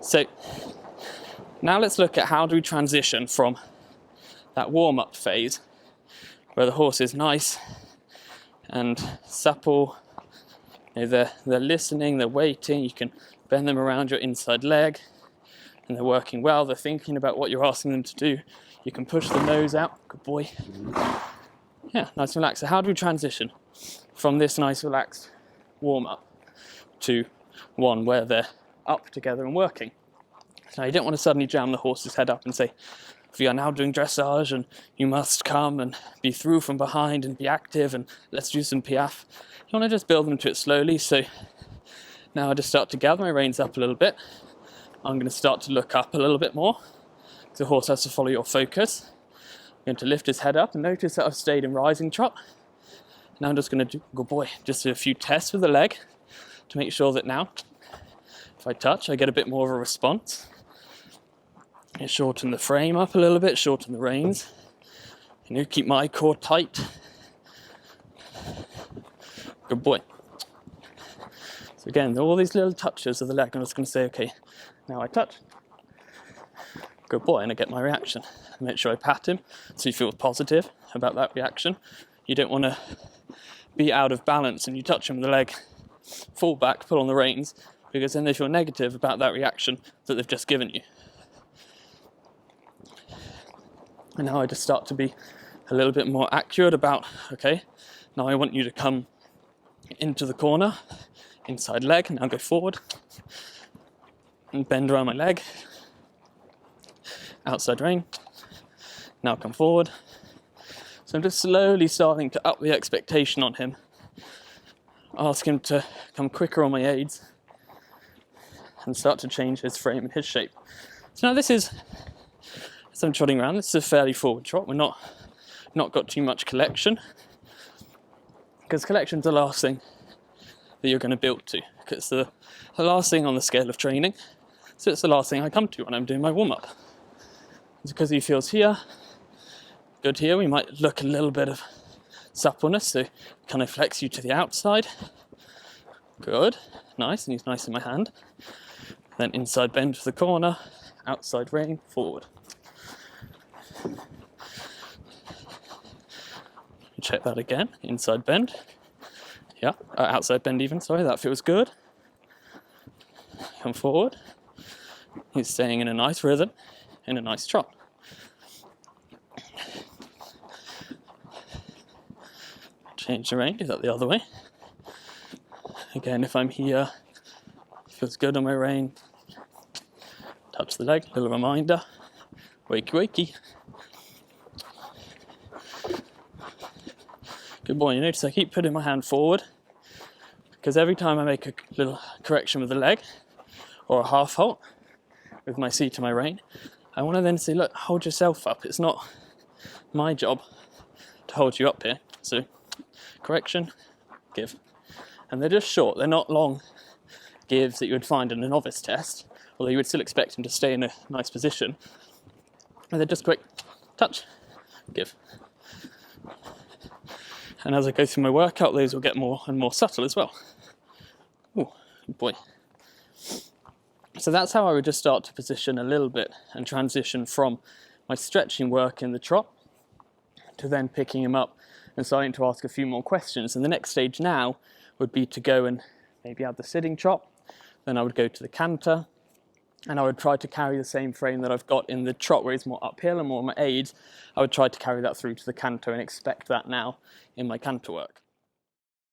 So now let's look at how do we transition from that warm-up phase where the horse is nice and supple, they're listening, they're waiting, you can bend them around your inside leg and they're working well, they're thinking about what you're asking them to do. You can push the nose out, good boy. Yeah, nice and relaxed. So how do we transition from this nice relaxed warm-up to one where they're up together and working? Now you don't want to suddenly jam the horse's head up and say, we are now doing dressage and you must come and be through from behind and be active and let's do some piaffe. You want to just build them to it slowly. So now I just start to gather my reins up a little bit. I'm going to start to look up a little bit more because the horse has to follow your focus. I'm going to lift his head up and notice that I've stayed in rising trot. Now I'm just going to do, good boy, just do a few tests with the leg to make sure that now if I touch I get a bit more of a response. And shorten the frame up a little bit, shorten the reins. Keep my core tight. Good boy. So again, all these little touches of the leg, I'm just going to say, okay, now I touch. Good boy, and I get my reaction. Make sure I pat him so he feels positive about that reaction. You don't want to be out of balance and you touch him with the leg, fall back, pull on the reins, because then they feel negative about that reaction that they've just given you. And now I just start to be a little bit more accurate about, okay, now I want you to come into the corner, inside leg, now go forward, and bend around my leg, outside rein, now come forward. So I'm just slowly starting to up the expectation on him, ask him to come quicker on my aids, and start to change his frame and his shape. So now this is, as I'm trotting around, this is a fairly forward trot. We're not got too much collection, because collection's the last thing that you're going to build to, because it's the last thing on the scale of training. So it's the last thing I come to when I'm doing my warm-up. It's because he feels here, good here. We might look a little bit of suppleness, so can I flex you to the outside? Good, nice, and he's nice in my hand. Then inside bend to the corner, outside rein, forward. Check that again, inside bend. Yeah, outside bend even, sorry, that feels good. Come forward. He's staying in a nice rhythm, in a nice trot. Change the rein, do that the other way. Again, if I'm here, feels good on my rein. Touch the leg, little reminder. Wakey, wakey. Good boy, you notice I keep putting my hand forward because every time I make a little correction with the leg or a half halt with my seat to my rein, I want to then say, look, hold yourself up. It's not my job to hold you up here. So correction, give. And they're just short, they're not long gives that you would find in a novice test, although you would still expect him to stay in a nice position. And they're just quick, touch, give. And as I go through my workout, those will get more and more subtle as well. Ooh, good boy. So that's how I would just start to position a little bit and transition from my stretching work in the trot to then picking him up and starting to ask a few more questions. And the next stage now would be to go and maybe add the sitting trot. Then I would go to the canter, and I would try to carry the same frame that I've got in the trot where it's more uphill and more on my aids. I would try to carry that through to the canter and expect that now in my canter work.